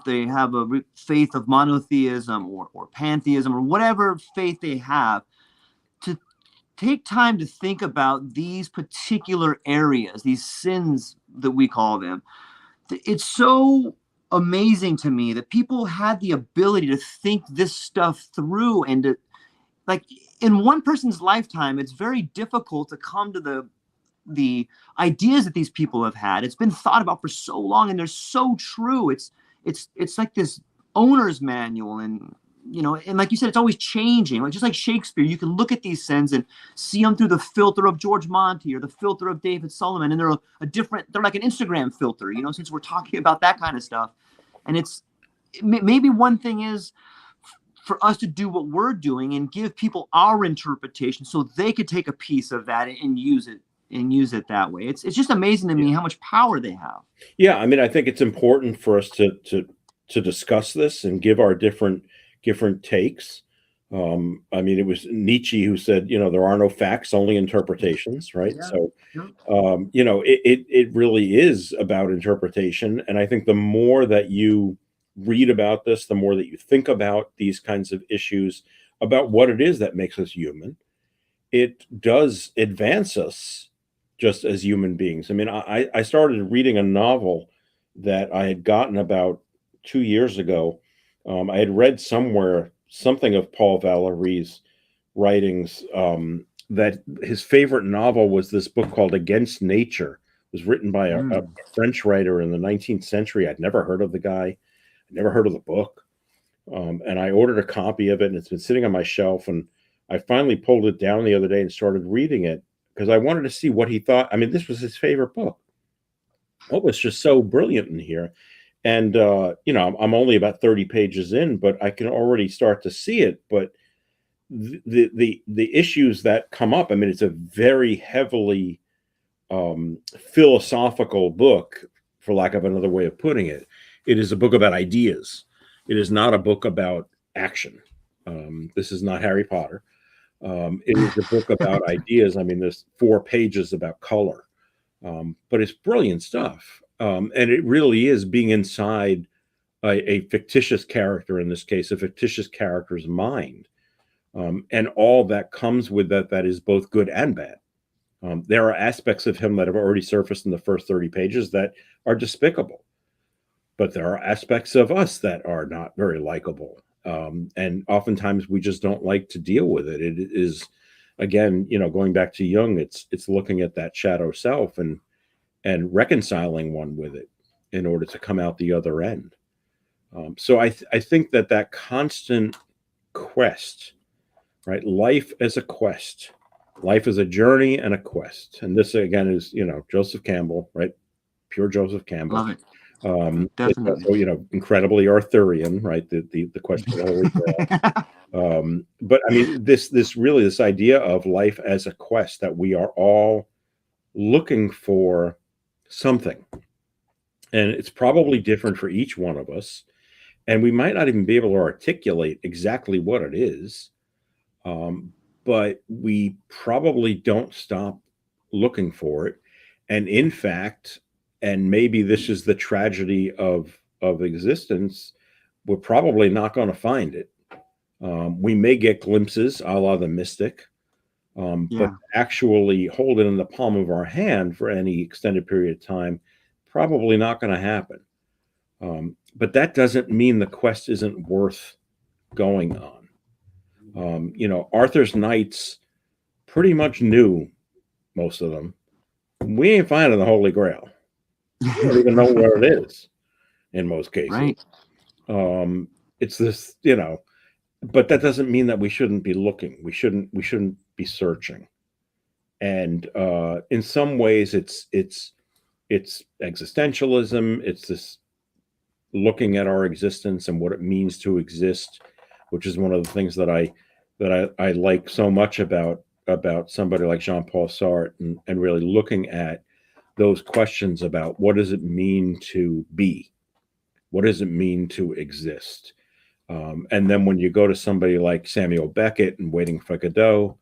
Speaker 1: they have a faith of monotheism or pantheism or whatever faith they have, to take time to think about these particular areas, these sins that we call them. It's so amazing to me that people had the ability to think this stuff through, and to, like, in one person's lifetime, it's very difficult to come to the ideas that these people have had. It's been thought about for so long, and they're so true. It's like this owner's manual, and and like you said, it's always changing. Like, just like Shakespeare, you can look at these sins and see them through the filter of George Monty or the filter of David Salomon, and they're like an Instagram filter, since we're talking about that kind of stuff. And it's maybe one thing is for us to do what we're doing and give people our interpretation so they could take a piece of that and use it that way. It's just amazing to me how much power they have.
Speaker 2: Yeah, I mean, I think it's important for us to discuss this and give our different takes. I mean, it was Nietzsche who said, there are no facts, only interpretations, right?
Speaker 1: Yeah.
Speaker 2: So, it really is about interpretation. And I think the more that you read about this, the more that you think about these kinds of issues, about what it is that makes us human, it does advance us just as human beings. I mean, I started reading a novel that I had gotten about 2 years ago. I had read somewhere something of Paul Valéry's writings, that his favorite novel was this book called Against Nature. It was written by a French writer in the 19th century. I'd never heard of the guy. I'd never heard of the book. And I ordered a copy of it, and it's been sitting on my shelf. And I finally pulled it down the other day and started reading it because I wanted to see what he thought. I mean, this was his favorite book. What was just so brilliant in here? And I'm only about 30 pages in, but I can already start to see it. But the issues that come up, I mean, it's a very heavily philosophical book, for lack of another way of putting it. It is a book about ideas. It is not a book about action. This is not Harry Potter. It is a book about ideas. I mean, there's 4 pages about color, but it's brilliant stuff. And it really is being inside a fictitious character, in this case, a fictitious character's mind. And all that comes with that is both good and bad. There are aspects of him that have already surfaced in the first 30 pages that are despicable. But there are aspects of us that are not very likable. And oftentimes we just don't like to deal with it. It is, again, going back to Jung, it's looking at that shadow self and reconciling one with it in order to come out the other end. So I think that constant quest, right? Life as a quest, life is a journey and a quest. And this again is, Joseph Campbell, right? Pure Joseph Campbell.
Speaker 1: Love it. Definitely.
Speaker 2: So, incredibly Arthurian, right? The question of the Holy Grail. But I mean, this idea of life as a quest, that we are all looking for something, and it's probably different for each one of us, and we might not even be able to articulate exactly what it is, but we probably don't stop looking for it. And in fact, and maybe this is the tragedy of existence, we're probably not going to find it. We may get glimpses, a la the mystic, but actually hold it in the palm of our hand for any extended period of time, probably not going to happen. But that doesn't mean the quest isn't worth going on. Arthur's knights pretty much knew, most of them, we ain't finding the Holy Grail. We don't even know where it is in most cases.
Speaker 1: Right.
Speaker 2: It's this, but that doesn't mean that we shouldn't be looking. We shouldn't be searching. And in some ways it's existentialism. It's this looking at our existence and what it means to exist, which is one of the things that I like so much about somebody like Jean-Paul Sartre, and really looking at those questions about what does it mean to be? What does it mean to exist? And then when you go to somebody like Samuel Beckett and Waiting for Godot,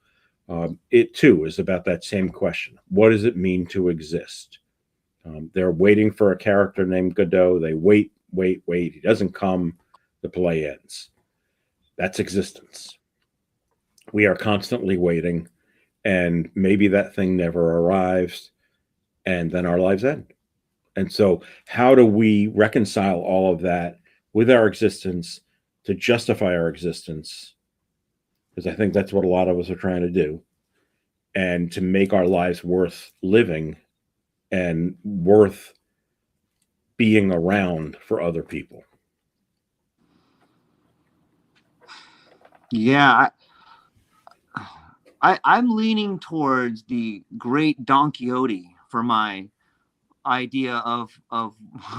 Speaker 2: it too is about that same question. What does it mean to exist? They're waiting for a character named Godot. They wait. He doesn't come. The play ends. That's existence. We are constantly waiting, and maybe that thing never arrives, and then our lives end. And so how do we reconcile all of that with our existence to justify our existence? Because I think that's what a lot of us are trying to do, and to make our lives worth living and worth being around for other people.
Speaker 1: Yeah, I'm leaning towards the great Don Quixote for my idea of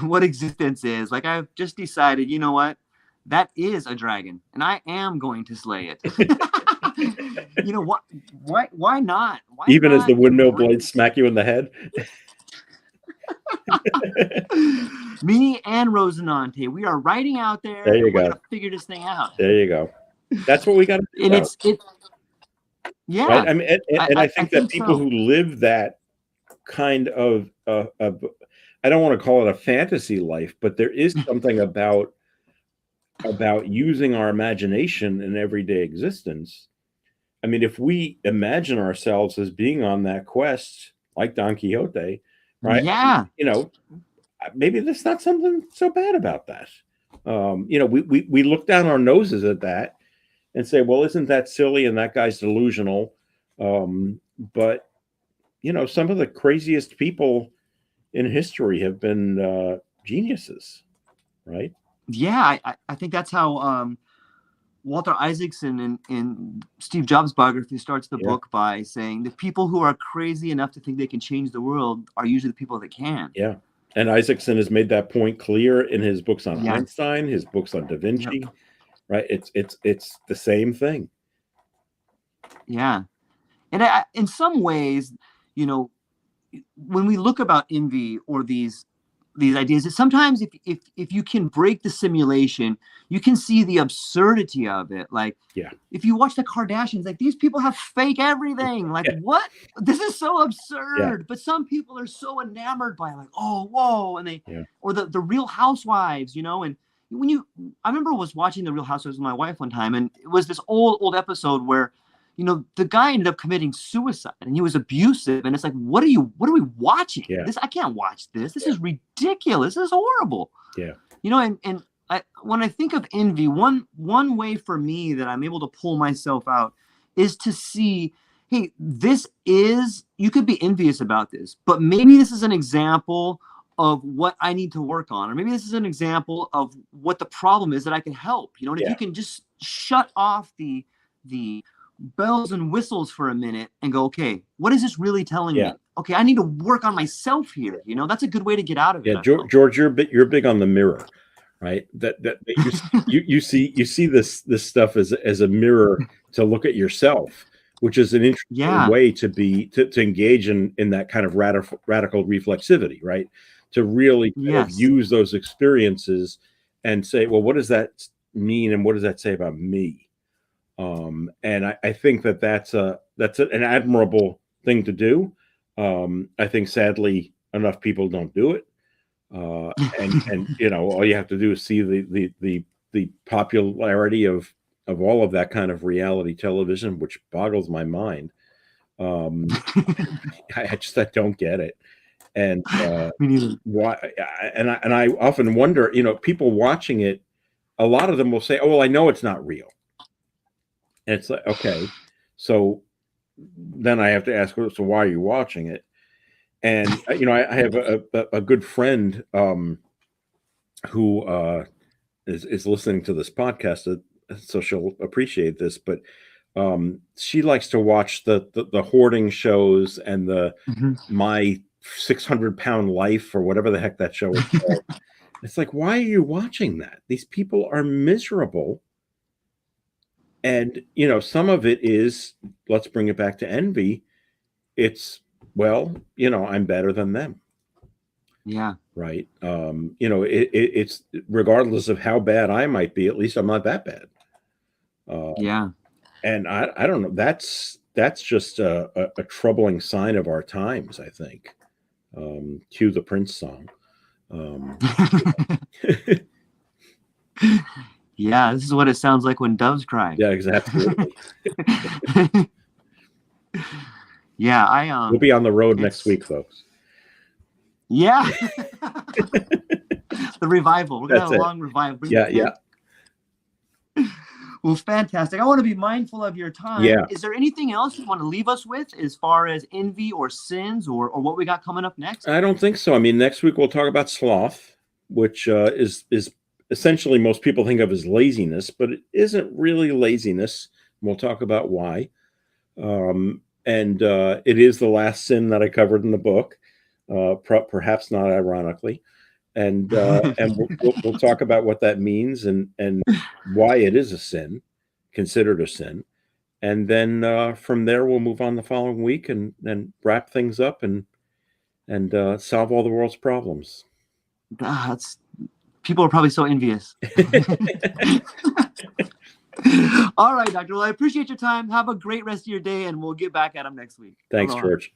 Speaker 1: what existence is. Like, I've just decided, you know what? That is a dragon, and I am going to slay it. You know what? Why not? Why
Speaker 2: Even
Speaker 1: not
Speaker 2: as the windmill
Speaker 1: embrace-
Speaker 2: blades smack you in the head.
Speaker 1: Me and Rosinante, we are riding out there.
Speaker 2: There you
Speaker 1: We're
Speaker 2: go.
Speaker 1: gonna figure this thing out.
Speaker 2: There you go. That's what we got to do.
Speaker 1: And it's yeah.
Speaker 2: Right? I mean, and I think that
Speaker 1: think
Speaker 2: people
Speaker 1: so.
Speaker 2: who live that kind of I don't want to call it a fantasy life, but there is something about using our imagination in everyday existence. I mean, if we imagine ourselves as being on that quest, like Don Quixote, right?
Speaker 1: Yeah.
Speaker 2: Maybe there's not something so bad about that. We look down our noses at that and say, well, isn't that silly? And that guy's delusional. But some of the craziest people in history have been geniuses, right?
Speaker 1: Yeah, I think that's how Walter Isaacson in Steve Jobs' biography starts the book by saying the people who are crazy enough to think they can change the world are usually the people that can.
Speaker 2: Yeah. And Isaacson has made that point clear in his books on Einstein, his books on Da Vinci, right? It's the same thing.
Speaker 1: Yeah. And in some ways, you know, when we look about envy or these ideas, that sometimes if you can break the simulation, you can see the absurdity of it. Like, if you watch the Kardashians, like, these people have fake everything. Like, what? This is so absurd. But some people are so enamored by it, like, oh, whoa, and they or the Real Housewives, you know. And I remember was watching the Real Housewives with my wife one time, and it was this old episode where, you know, the guy ended up committing suicide and he was abusive. And it's like, what are we watching? I can't watch this. This is ridiculous. This is horrible.
Speaker 2: Yeah.
Speaker 1: You know, and when I think of envy, one way for me that I'm able to pull myself out is to see, hey, you could be envious about this, but maybe this is an example of what I need to work on. Or maybe this is an example of what the problem is that I can help. You know, and if you can just shut off the bells and whistles for a minute and go, okay, what is this really telling me? Okay, I need to work on myself here. You know, that's a good way to get out of it.
Speaker 2: Yeah, George, you're big on the mirror, right? That you see this stuff as a mirror to look at yourself, which is an interesting way to engage in that kind of radical reflexivity, right? To really kind of use those experiences and say, well, what does that mean, and what does that say about me? And I think that's an admirable thing to do. I think sadly enough people don't do it. And you know, all you have to do is see the popularity of all of that kind of reality television, which boggles my mind. I don't get it. And why? And I often wonder, you know, people watching it, a lot of them will say, oh, well, I know it's not real. And it's like, okay, so then I have to ask, so why are you watching it? And, you know, I have a good friend who is listening to this podcast, so she'll appreciate this, but she likes to watch the hoarding shows and the My 600-Pound Life, or whatever the heck that show is called. It's like, why are you watching that? These people are miserable. And, you know, some of it is, let's bring it back to envy. It's, well, you know, I'm better than them.
Speaker 1: Yeah.
Speaker 2: Right. You know, it's regardless of how bad I might be, at least I'm not that bad. And I don't know. That's just a troubling sign of our times, I think. Cue the Prince song.
Speaker 1: Yeah, this is what it sounds like when doves cry.
Speaker 2: Yeah, exactly.
Speaker 1: Yeah,
Speaker 2: we'll be on the road next week, folks.
Speaker 1: Yeah. The revival. We're gonna have a long revival.
Speaker 2: Yeah.
Speaker 1: Well, fantastic. I want to be mindful of your time.
Speaker 2: Yeah.
Speaker 1: Is there anything else you want to leave us with as far as envy or sins or what we got coming up next?
Speaker 2: I don't think so. I mean, next week we'll talk about sloth, which is essentially most people think of as laziness, but it isn't really laziness. We'll talk about why. And it is the last sin that I covered in the book, perhaps not ironically. And we'll talk about what that means and why it is a sin, considered a sin. And then from there, we'll move on the following week and wrap things up and solve all the world's problems.
Speaker 1: People are probably so envious. All right, Doctor. Well, I appreciate your time. Have a great rest of your day, and we'll get back at them next week.
Speaker 2: Thanks, George.